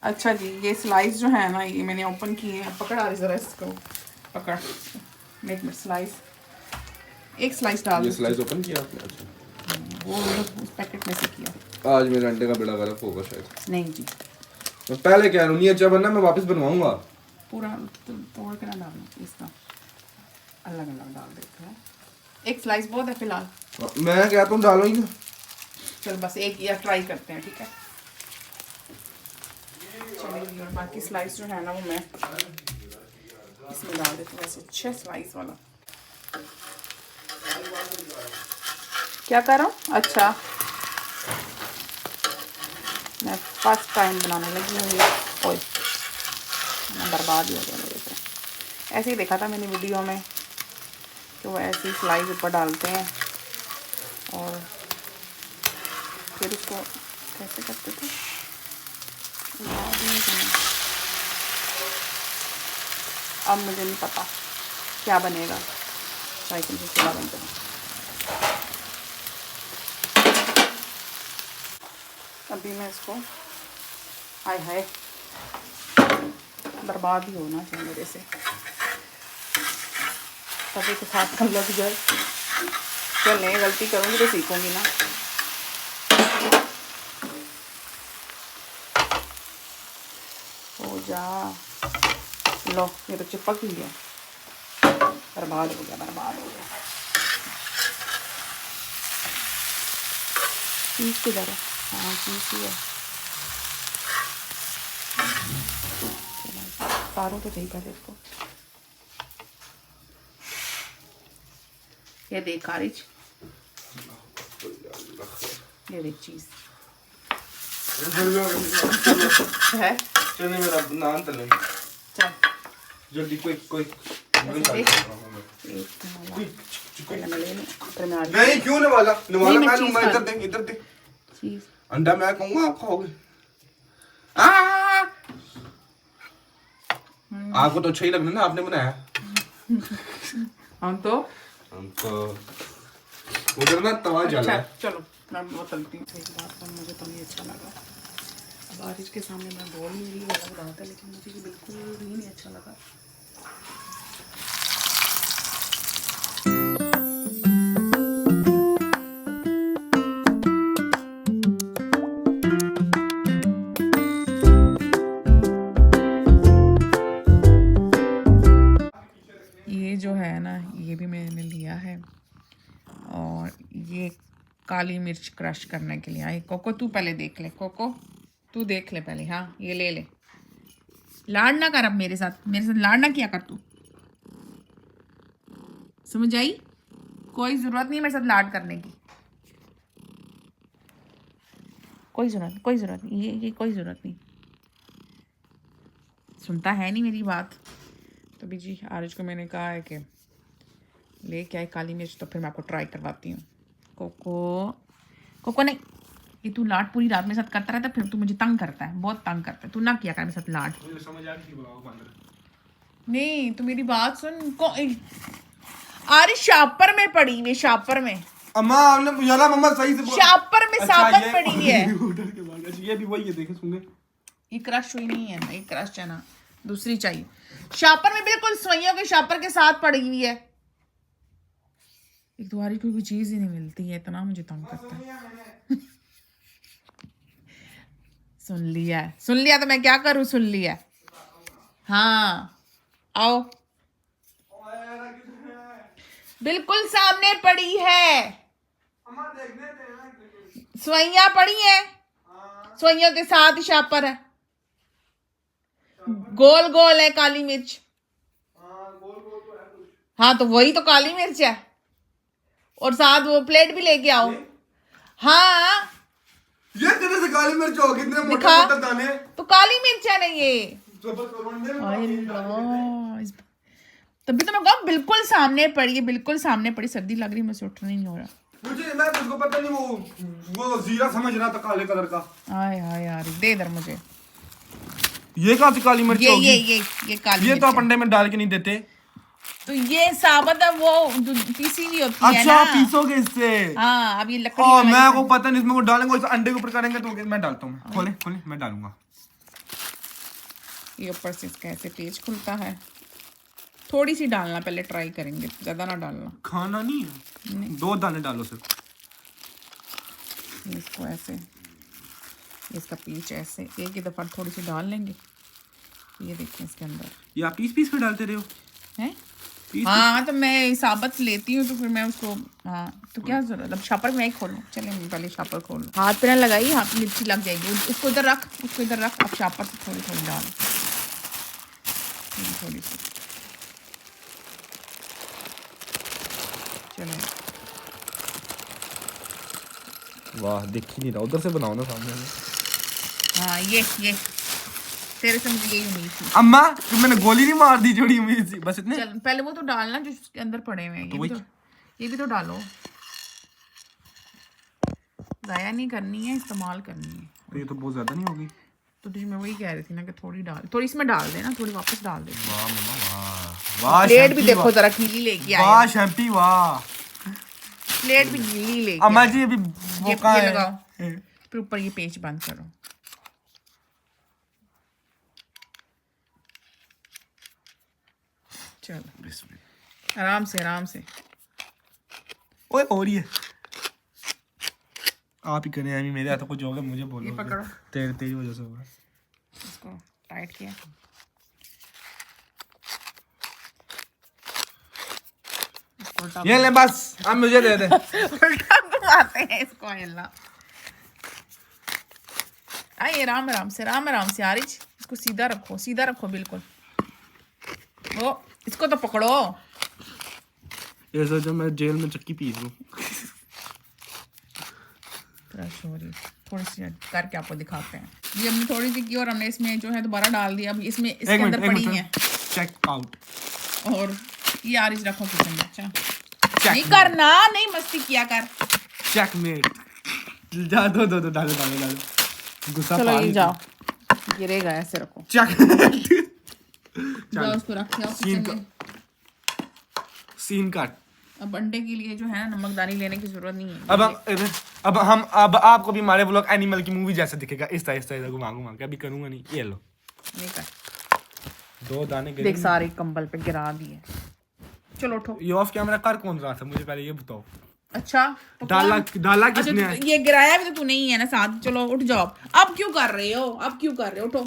अच्छा जी, ये स्लाइस जो है ना, ये मैंने ओपन किए हैं। पकड़ा जरा इसको, पकड़, मेक मिट स्लाइस। एक स्लाइस डाल ये दो। स्लाइस ओपन किया आपने? अच्छा, वो उस पैकेट में से किया। आज मेरे अंडे का बेड़ा गर्क होगा शायद। नहीं जी, मैं पहले कह रहा हूँ, नहीं अच्छा बनना, मैं वापस बनवाऊंगा। पूरा तोड़ के ना डालना, इसका अलग अलग डाल देते हैं। एक स्लाइस बहुत है फिलहाल। मैं कहता हूँ डालो ही ना। चल बस एक या ट्राई करते हैं, ठीक है। चलिए, और बाकी स्लाइस जो है ना वो मैं इसमें डाल देती हूँ, वैसे 6 स्लाइस वाला। क्या कर रहा हूँ? अच्छा, मैं फर्स्ट टाइम बनाने लगी हूँ। ओए, बर्बाद ही हो गया मेरे से। ऐसे ही देखा था मैंने वीडियो में कि वो ऐसे ही स्लाइस ऊपर डालते हैं और फिर उसको कैसे करते थे, याद नहीं करना। अब मुझे नहीं पता क्या बनेगा, साइकिल से चला बन जाए। अभी मैं इसको, हाय हाय, बर्बाद ही होना चाहिए मेरे से, तभी तो साथ कल लग जाए। चल नहीं, गलती करूँगी तो सीखूंगी ना। हो जा, लो ये तो चिपक ही गया, बर्बाद हो गया, बर्बाद हो गया। चीज़ किधर है? हाँ, चीज़ ही है। तारों तो सही पहले इसको। ये देख कारिज, ये देख चीज़ है। चलिए मेरा नान तले। चल जल्दी कोई पहले मैं ले लूं, फिर मैं आज नहीं, क्यों नवाला नहीं, मैं मैं चीज़ लूंगा। खा- इधर दे चीज़। अंडा। मैं कहूँगा आप खाओगे। आपको तो अच्छा ही लगना ना, आपने बनाया। हम तो हमको उधर ना तवा जला अच्छा, है। चलो मैं बोतलती हूँ। एक बात पर मुझे तो नहीं अच्छा लगा, बारिश के सामने मैं बोल नहीं रही, अलग बात है, लेकिन मुझे ये बिल्कुल भी नहीं अच्छा लगा। ये जो है ना, ये भी मैंने लिया है, और ये काली मिर्च क्रश करने के लिए आई। कोको तू पहले देख ले, कोको तू देख ले पहले। हाँ, ये ले ले, लाड ना कर अब मेरे साथ लाड ना किया कर तू, समझ आई? कोई ज़रूरत नहीं मेरे साथ लाड करने की, कोई ज़रूरत नहीं, ये कोई ज़रूरत नहीं। सुनता है नहीं मेरी बात। तो भी जी, आरिज को मैंने कहा है कि ले क्या है काली मिर्च, तो फिर मैं आपको ट्राई करवाती हूँ। कोको नहीं, ये तू लाड पूरी रात मेरे साथ करता रहता है, फिर तू मुझे तंग करता है, बहुत तंग करता है। तू ना किया कर मेरे साथ लाड। समझ आ गई। नहीं, तू मेरी बात सुन। अरे शापर में पड़ी हुई है, शापर में। अम्मा आपने मुझे मम्मा सही से शापर में साबत पड़ी हुई है। ये भी वही है, देखे सुने। ये क्रश हुई नहीं है ना, ये क्रश है ना, दूसरी चाहिए। शापर में बिल्कुल सुइयों के शापर के साथ पड़ी हुई है। एक तुम्हारी कोई भी चीज ही नहीं मिलती है, इतना मुझे तंग करता है। सुन लिया तो मैं क्या करूं? सुन लिया। हाँ, आओ, बिल्कुल सामने पड़ी है, सुइयां पड़ी है, सुइयों के साथ ही शापर है, गोल गोल है काली मिर्च। हाँ, तो वही तो काली मिर्च है, और साथ वो प्लेट भी लेके आओ। हाँ, ये तेरे से काली मिर्च हो, कितने मोटे दिखा। मोटे दाने। तो काली मिर्च है ना ये। तभी तो मैं कहूँ बिल्कुल सामने पड़ी है, बिल्कुल सामने पड़ी। सर्दी लग रही, मुझे उठना नहीं हो रहा। मुझे, मैं तुझको पता नहीं, वो जीरा समझ रहा था काले कलर का। आय हाय यार, दे इधर मुझे। ये कहाँ से काली मिर्च होगी? ये काली ये मिर्च तो है। आप अंडे में डाल के नहीं देते। तो ये साबत है, वो जो पीसी हुई होती है अच्छा, ना। पीसोगे इससे? हाँ, अब ये लकड़ी मैं को पता नहीं, इसमें वो डालेंगे, इस अंडे के ऊपर करेंगे। तो मैं डालता हूँ, खोले मैं डालूंगा। ये ऊपर से इसका ऐसे पेज खुलता है। थोड़ी सी डालना, पहले ट्राई करेंगे, ज़्यादा ना डालना। खाना नहीं है, नहीं। 2 दाने डालो सिर्फ। इसको ऐसे, इसका पीच ऐसे एक ही दफ़ा थोड़ी सी डाल लेंगे। ये देखिए इसके अंदर ये आप पीस में डालते रहे हो हैं? पीस? हाँ तो मैं साबत लेती हूँ तो फिर मैं उसको, हाँ तो क्या जरूरत, अब छापर मैं ही खोलूँ। चले मैं पहले छापर खोलूँ। हाथ पे ना लगाइए, हाथ में मिर्ची लग जाएगी। उसको इधर रख, उसको इधर रख। अब छापर से थोड़ी थोड़ी डाल, थोड़ी सी। चलो वाह, दिख ही नहीं रहा, उधर से बनाओ ना सामने में। हाँ ये तेरे से मुझे यही उम्मीद थी। अम्मा तुम मैंने गोली नहीं मार दी, जोड़ी उम्मीद थी बस इतने। चल पहले वो तो डालना जो उसके अंदर पड़े हुए हैं। ये भी तो डालो। ज़ाया नहीं करनी है, इस्तेमाल करनी है। तो ये तो बहुत ज्यादा नहीं होगी? तो तुझे मैं वही कह रही थी ना कि थोड़ी डाल, थोड़ी इसमें डाल देना, थोड़ी वापस डाल दे। वाह मम्मा वाह, वाह प्लेट भी देखो जरा गीली लेके आए। वाह शैम्पी वाह, प्लेट भी गीली लेके अम्मा जी अभी ये मौका है। लगाओ, फिर ऊपर ये पेच बंद करो। चलो आराम से आराम से। ओए हो रही है, आप ही करें, अभी मेरे हाथों कुछ होगा मुझे बोलो। ये पकड़ो, तेरी वजह से होगा। इसको टाइट किया। ये ले बस, अब मुझे दे दे। उल्टा घुमाते हैं इसको। अल्लाह आइए, आराम आराम से आरिज, इसको सीधा रखो बिल्कुल। ओ इसको तो पकड़ो। ये सोचो मैं जेल में चक्की पीस लूं। थोड़ी सी करके आपको दिखाते हैं। ये हमने थोड़ी सी की और हमने इसमें जो है दोबारा डाल दिया। अब इसमें इसके अंदर पड़ी है। Check out. और ये आरिज रखो किचन में। अच्छा नहीं करना, नहीं मस्ती किया कर। चेकमेट। जा दो डालो। गुस्सा चलो पाल ये जाओ, गिरेगा, ऐसे रखो। चेकमेट। जाओ उसको रख के आओ किचन में। Scene cut. अब अंडे के लिए जो है ना नमकदानी लेने की जरूरत नहीं है। अब आपको भी हमारे व्लॉग एनिमल की मूवी जैसा दिखेगा, इस तरह घुमा के। अभी करूंगा नहीं, ये लो नहीं कर। 2 दाने देख सारे कंबल पे गिरा दिए। चलो उठो। ये ऑफ कैमरा कर कौन रहा था, मुझे पहले ये बताओ। अच्छा तो डाला अच्छा, किसने है? ये गिराया भी तो तू नहीं है ना साथ। चलो उठ जाओ। अब क्यों कर रहे हो? उठो।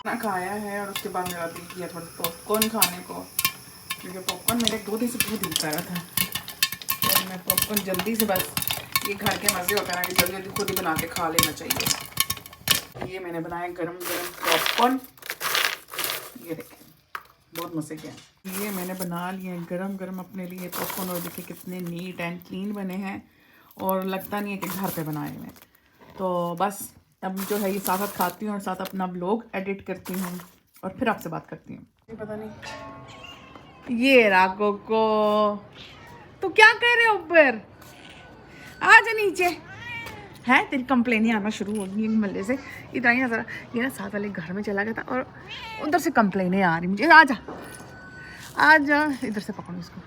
ना खाया है और उसके बाद मेरा दिल किया थोड़ा पॉपकॉर्न खाने को, क्योंकि पॉपकॉर्न मेरे 2 दिन से बहुत दिल कर रहा था। और मैं पॉपकॉर्न जल्दी से, बस ये घर के मज़े होते हैं ना कि जल्दी जल्दी खुद ही बना के खा लेना चाहिए। ये मैंने बनाया गरम पॉपकॉर्न। ये देखें बहुत मज़े के हैं। ये मैंने बना लिए गरम अपने लिए पॉपकॉर्न, और देखिए कितने नीट एंड क्लीन बने हैं और लगता नहीं है कि घर पे बनाए हुए। तो बस अब जो है ये साथ खाती हूँ और साथ अपना व्लॉग एडिट करती हूँ और फिर आपसे बात करती हूँ। ये पता नहीं ये राको को तो क्या कह रहे हो, ऊपर आ जा नीचे है। तेरी कंप्लेन आना शुरू हो गई मल्ले से। इतना ही नजर, ये ना साथ वाले घर में चला गया था और उधर से कंप्लेनें आ रही मुझे। आ जा इधर से पकड़ो इसको।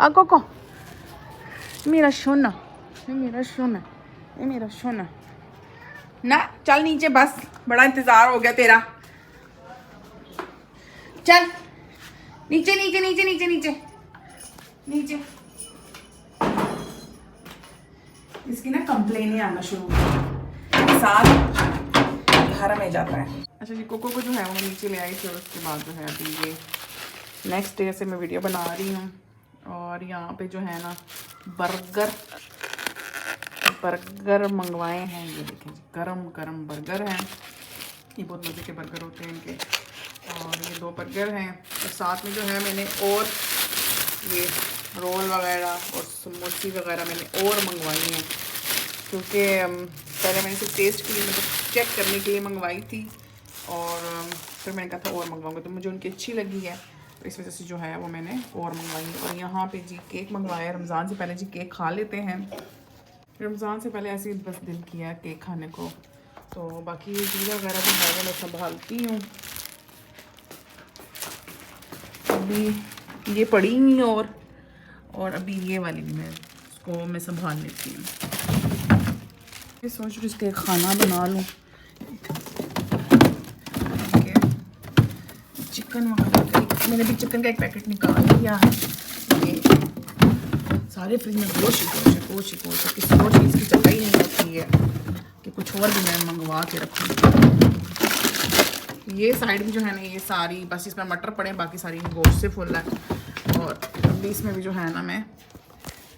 आको को मेरा सोना, मेरा सोना ना, चल नीचे, बस बड़ा इंतजार हो गया तेरा। चल नीचे। इसकी ना कंप्लेनें आना शुरू हो गई, साथ घर में जाता है। अच्छा जी, कोको को जो है वो नीचे ले आई थी और उसके बाद जो है अभी ये नेक्स्ट डे से मैं वीडियो बना रही हूँ। और यहाँ पे जो है ना बर्गर मंगवाए हैं। ये देखें जी, गरम बर्गर हैं। ये बहुत मज़े के बर्गर होते हैं इनके। और ये 2 बर्गर हैं और साथ में जो है मैंने और ये रोल वगैरह और समोसी वगैरह मैंने और मंगवाई हैं, क्योंकि पहले मैंने सिर्फ टेस्ट के लिए, मतलब चेक करने के लिए मंगवाई थी और फिर मैंने कहा था और मंगवाऊंगा, तो मुझे उनकी अच्छी लगी है, तो इस वजह से जो है वो मैंने और मंगवाई। और यहाँ पे जी केक मंगवाया। रमज़ान से पहले जी केक खा लेते हैं, रमज़ान से पहले ऐसे ही बस दिल किया है केक खाने को। तो बाकी ये चीज़ें वगैरह जो है वो मैं संभालती हूँ। अभी ये पड़ी नहीं और अभी ये वाली भी मैं संभाल लेती हूँ। ये सोच रही इसके खाना बना लूँ। चिकन वगैरह मैंने भी चिकन का एक पैकेट निकाल लिया है। ये सारे फ्रिज में गोश्त है, किसी और चीज़ की जगह ही नहीं होती है कि कुछ और भी मैं मंगवा के रखूँ। ये साइड भी जो है ना ये सारी बस इसमें मटर पड़े, बाकी सारी गोश्त से फुल है। और अभी इसमें भी जो है ना मैं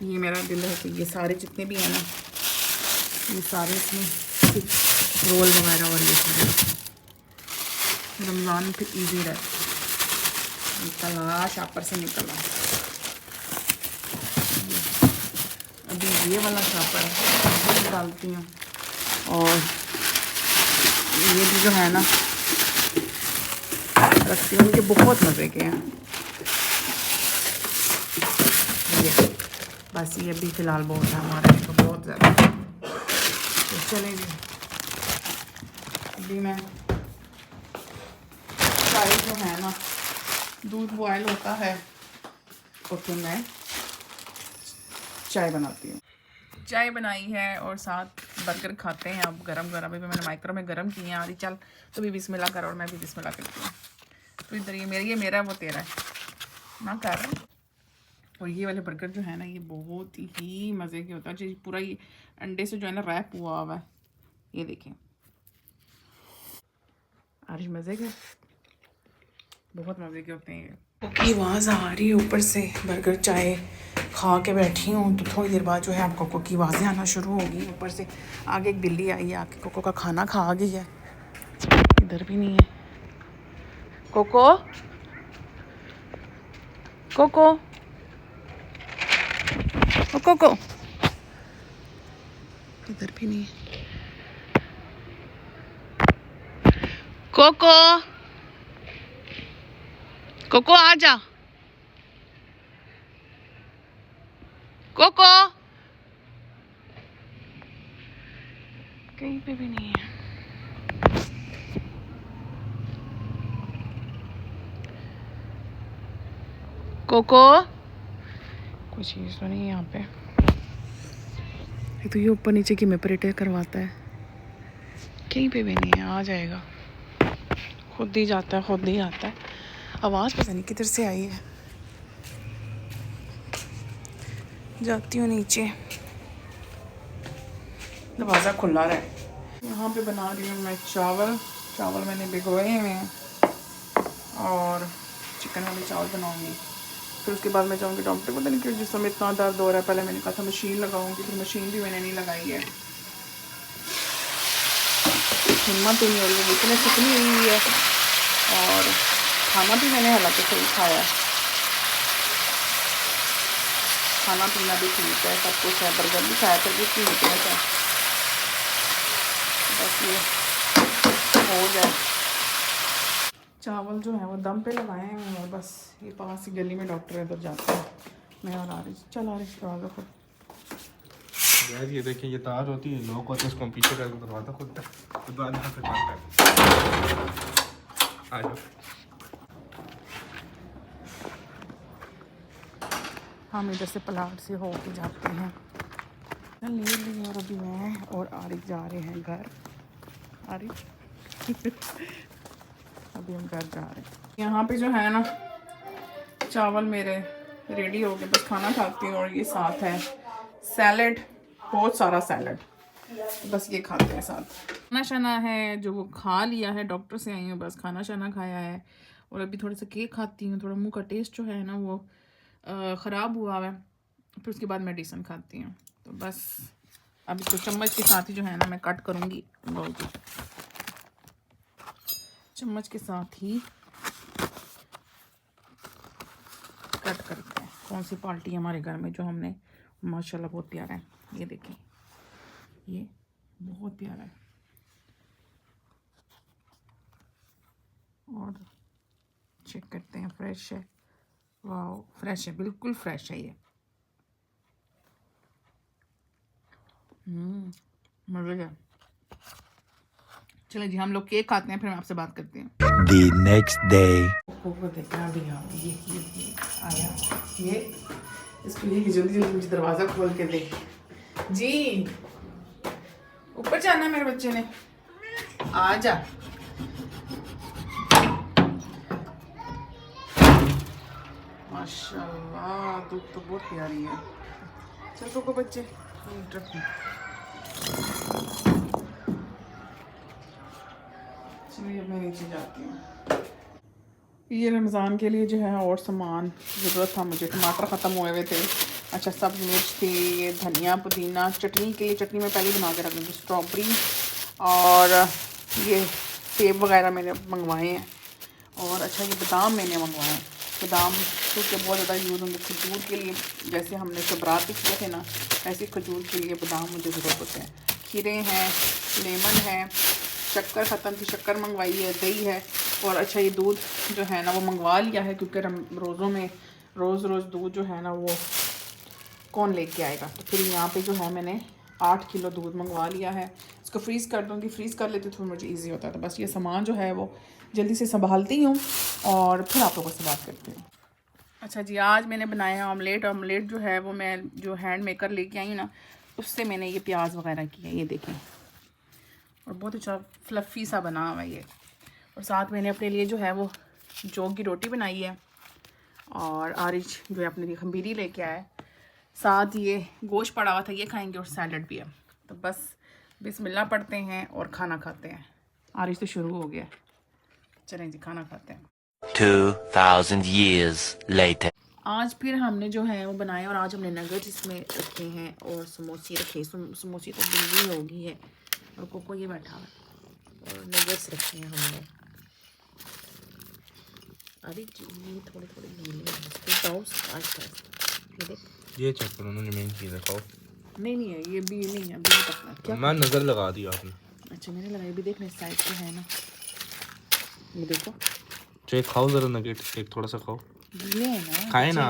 ये मेरा दिल है कि ये सारे जितने भी हैं ना ये सारे इसमें रोल वगैरह और ये सारे रमज़ान में फिर ईजी रहे। निकल रहा शापर से निकल रहा। अभी ये वाला शापर है डालती हूँ और ये भी जो है ना रखती हूँ, मुझे बहुत मज़े के हैं ये। बस ये भी फ़िलहाल बहुत है हमारे तो बहुत ज़्यादा। तो चलेंगे अभी मैं चाय जो है ना दूध बॉयल होता है और फिर मैं चाय बनाती हूँ। चाय बनाई है और साथ बर्गर खाते हैं अब गरम गरम। अभी मैंने माइक्रो में गरम किए हैं। आ रही चल तो भी बिस्मिल्लाह कर और मैं भी बिस्मिल्लाह करती हूँ। तो इधर ये मेरा वो तेरा है ना कर। और ये वाले बर्गर जो है ना ये बहुत ही मज़े के होता है। जो पूरा ये अंडे से जो है ना रैप हुआ है। ये देखें आज मज़े के बहुत मज़े के होते हैं ये। ओके आवाज़ आ रही है ऊपर से। बर्गर चाय खा के बैठी हूँ तो थोड़ी देर बाद जो है आपको कोको की आवाज़ें आना शुरू होगी ऊपर से। आगे एक बिल्ली आई है आके कोको का खाना खा गई है। इधर भी नहीं है कोको। कोको ओ कोको इधर भी नहीं है। कोको कोको आ जा। कोको कहीं पे भी नहीं है। कोको कोई चीज़ तो नहीं है यहाँ पे। तो ये ऊपर नीचे की मैपरेटर करवाता है। कहीं पे भी नहीं है। आ जाएगा खुद ही जाता है खुद ही आता है। आवाज़ पता नहीं किधर से आई है। जाती हूँ नीचे दरवाज़ा खुला रहा। यहाँ पे बना रही हूँ मैं चावल मैंने भिगोए हुए हैं और चिकन वाले चावल बनाऊँगी। फिर उसके बाद मैं जाऊँगी डॉक्टर। पता नहीं क्यों जिस समय इतना दर्द हो रहा है। पहले मैंने कहा था मशीन लगाऊंगी, फिर मशीन भी मैंने नहीं लगाई है। हिम्मत ही नहीं हो रही है, वीकनेस इतनी हुई है। और खाना भी मैंने हालांकि सही खाया है, खाना पीना भी ठीक है, सब कुछ है। बर्गर भी खाया फिर भी इतनी वीकनेस है। बस ये हो जाए। चावल जो है वो दम पे लगाए हैं और बस ये पास ही गली में डॉक्टर है, उधर जाते हैं। मैं और आ रही चल आ रही दरवाज़ा खुद। यार ये देखिए ये तार होती है लोग होते हैं इसको पीछे करके दरवाज़ा खुलता है तो बाद में फिर बंद कर। आ जाओ। हम इधर से प्लाट से हो के जाते हैं। ले ली और अभी मैं और आरिफ जा रहे हैं घर। आरिफ अभी हम घर जा रहे हैं। यहाँ पे जो है ना चावल मेरे रेडी हो गए, बस खाना खाती हूँ। और ये साथ है सैलड, बहुत सारा सैलड, बस ये खाते हैं साथ। खाना शाना है जो वो खा लिया है, डॉक्टर से आई हूँ बस खाना शाना खाया है। और अभी थोड़ा सा केक खाती हूँ। थोड़ा मुंह का टेस्ट जो है ना वो ख़राब हुआ है। फिर उसके बाद मेडिसिन खाती हूँ। तो बस अभी तो चम्मच के साथ ही जो है ना मैं कट करूँगी। चम्मच के साथ ही कट करते हैं। कौन सी पार्टी है हमारे घर में जो हमने माशाल्लाह बहुत प्यारा है। ये देखिए ये बहुत प्यारा है। और चेक करते हैं फ्रेश है। वाह फ्रेश है, बिल्कुल फ्रेश है ये। मज़े का। चलो जी हम लोग केक खाते हैं फिर मैं आपसे बात करती हूँ। The next day. को देखना भी हाँ ये आया ये इसको ये जल्दी जल्दी मुझे दरवाज़ा खोल के दे जी। ऊपर जाना मेरे बच्चे ने, आ जा। माशाल्लाह दूध तो बहुत प्यारी है। चल रुको बच्चे, चलिए मैं नीचे जाती हूँ। ये रमज़ान के लिए जो है और सामान ज़रूरत था मुझे। टमाटर ख़त्म हुए हुए थे, अच्छा सब्ज़ मिर्च थी, ये धनिया पुदीना, चटनी के लिए चटनी में पहले बना के रख दूँगी, स्ट्रॉबेरी और ये सेब वगैरह मैंने मंगवाए हैं। और अच्छा ये बादाम मैंने मंगवाए हैं। बादाम क्योंकि बहुत ज़्यादा यूज़ होंगे खजूर के लिए, जैसे हमने शबरात भी किए थे ना, ऐसे खजूर के लिए बादाम मुझे ज़रूरत होते हैं। खीरे हैं, लेमन है, शक्कर ख़त्म थी, शक्कर मंगवाई है, दही है। और अच्छा ये दूध जो है ना वो मंगवा लिया है, क्योंकि रोज़ों में रोज़ दूध जो है ना वो कौन लेके आएगा। तो फिर यहाँ पे जो है मैंने 8 किलो दूध मंगवा लिया है। इसको फ्रीज़ कर दूँगी, फ्रीज़ कर लेती तो मुझे ईजी होता है। तो बस ये सामान जो है वो जल्दी से संभालती हूँ और फिर आप लोगों से बात करती हूँ। अच्छा जी, आज मैंने बनाया ऑमलेट। ऑमलेट जो है वो मैं जो हैंड मेकर लेके आई हूँ ना, उससे मैंने ये प्याज वगैरह किया, ये देखें, और बहुत अच्छा फ्लफ़ी सा बना हुआ है ये। और साथ मैंने अपने लिए जो है वो जौ की रोटी बनाई है, और आरिज जो है अपने लिए खमीरी लेके आया है। साथ ये गोश्त पड़ा हुआ था, ये खाएंगे, और सैलड भी है। तो बस बिस्मिल्लाह पढ़ते हैं और खाना खाते हैं। आरिज तो शुरू हो गया, चलें जी खाना खाते हैं। 2000 years later. आज फिर हमने जो है वो बनाया, और आज हमने नगेट्स इसमें रखे हैं और समोसे रखे। समोसे तो बिल्ली होगी है, और कोको ये बैठा हुआ है, और नगेट्स रखे हैं हमने। अरे जी ये थोड़े थोड़े गीले हैं, ये देख, ये चेक करो उन्होंने मेन चीज़ है, खाओ। नहीं है, ये भी नहीं है, अभी तक क्या मैं नज़र लगा दी आपने। अच्छा मैंने लगाया, भी देखने साइड पे है ना, ये देखो। चेक खाओ ज़रा, नगेट एक थोड़ा सा खाओ। गीले हैं ना, खाए ना,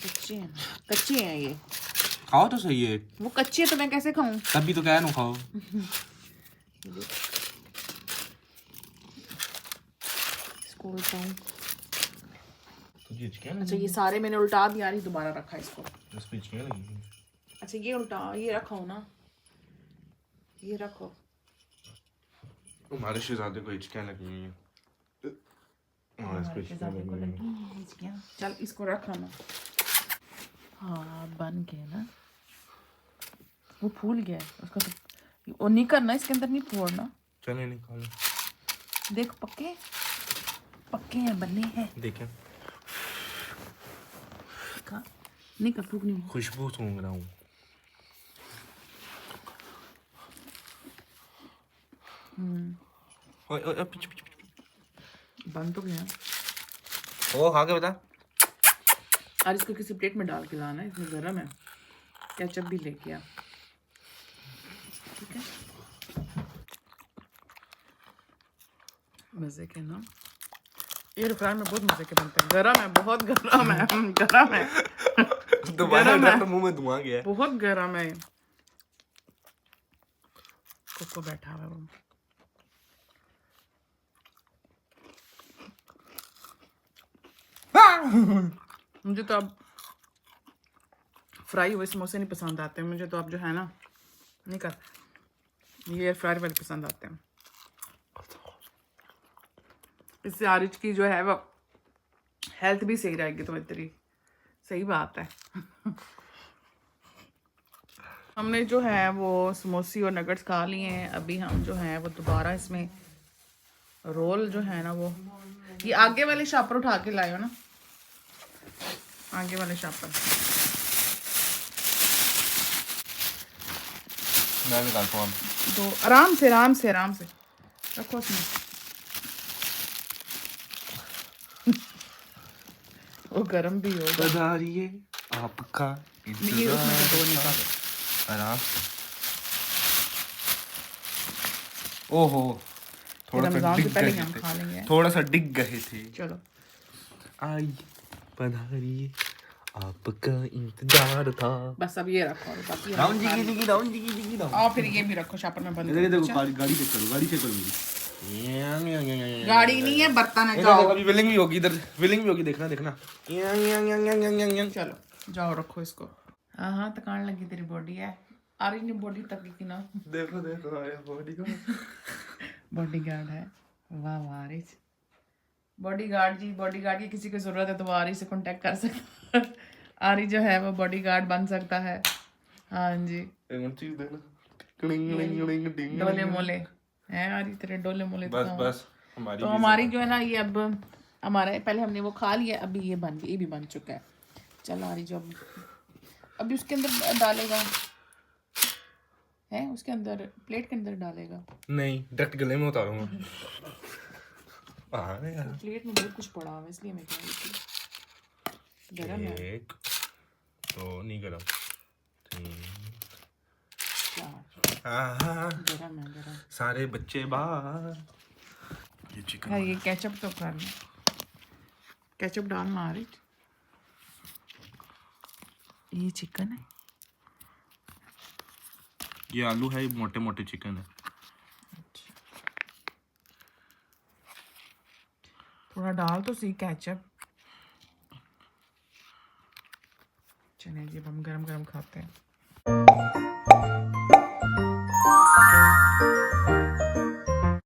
कच्चे हैं ना, कच्चे हैं ये। खाओ तो सही है। वो कच्चे है तो मैं कैसे खाऊं? तभी तो कह रहा हूँ खाओ। इसको उल्टाऊं। तो अच्छा ये सारे मैंने उल्टा दिया, नहीं दोबारा रखा इसको। लगी। अच्छा ये उल्टा, ये रखो ना, ये रखो। हमारे शहजादे को हिचकियाँ लगी हुई हैं। चल इसको रखा ना। हाँ बन गया ना, वो फूल गया है उसका, तो वो नहीं करना, इसके अंदर नहीं फोड़ना। चले निकालो, देख पक्के पक्के हैं, बने हैं, देखें नहीं कर, फूक नहीं। खुशबू सूंघ रहा हूँ। बन तो गया। ओ खा के बता। और इसको किसी प्लेट में डाल के लाना है, इसमें गर्म है। केचप भी लेके आ, ठीक है। मजे के ना, ये फ्राई में बहुत मजे के बनते हैं। गरम है, बहुत गरम है, गरम है। दोबारा तो मुंह में धुआं गया है। बहुत गरम है। कोको बैठा हुआ है वो। मुझे तो अब फ्राई हुए समोसे नहीं पसंद आते, मुझे तो अब जो है ना, नहीं कर, ये फ्राई वाले पसंद आते हैं। इससे आरिज की जो है वो हेल्थ भी सही रहेगी, तो इतनी सही बात है। हमने जो है वो समोसे और नगेट्स खा लिए हैं। अभी हम जो है वो दोबारा इसमें रोल जो है ना वो, ये आगे वाले शापर उठा के लाए हो ना, आगे वाले शापर। मैं निकालता हूँ तो आराम से आराम से आराम से रखो उसमें। वो गरम भी होगा। पधारिए आपका ये उसमें से दो निकालो आराम। ओहो थोड़ा सा डिग गए हम खा लेंगे। थे, थोड़ा सा डिग गए थे। चलो आई पधारिए आपका इंतजार था। बस अब ये रखो, बाकी राउंड जिगी राउंड जिगी और फिर ये भी रखो शापर में बंद करो। देखो गाड़ी चेक करो, गाड़ी चेक करो मेरी। गाड़ी नहीं है, बर्तन है। जाओ अभी विलिंग भी होगी, इधर विलिंग भी होगी, देखना देखना। चलो जाओ रखो इसको। हाँ थकान लगी तेरी बॉडी है। आरिज ने बॉडी तक की ना, देखो देखो आया बॉडी को। बॉडी गार्ड है। वाह वाह आरिज, बॉडीगार्ड जी, बॉडीगार्ड की किसी को ज़रूरत है तो वो आरी से कांटेक्ट कर सकता है। आरी जो है वो बॉडीगार्ड बन सकता है। हाँ जी, एक चीज देखना, डिंग डोले मोले हैं आरी, तेरे डोले मोले तो बस कहाँ? बस हमारी तो भी हमारी जो है ना ये अब हमारा पहले हमने वो खा लिया, अभी ये बन गया, ये भी बन चुका है। चलो आरी जो अभी उसके अंदर डालेगा है, उसके अंदर प्लेट के अंदर डालेगा। नहीं डायरेक्ट गले में उतारूंगा। हाँ यार, प्लेट में बहुत कुछ पड़ा हुआ है इसलिए मैं कह रही थी गरम है। एक तो नहीं गरम, चार गरम है, गरम। सारे बच्चे बाहर। ये चिकन यार ये केचप तो करना, केचप डालना आ रही। ये चिकन है, ये आलू है, ये मोटे मोटे चिकन है। थोड़ा डाल तो सी केचप। चलिए जी अब हम गरम गरम खाते हैं।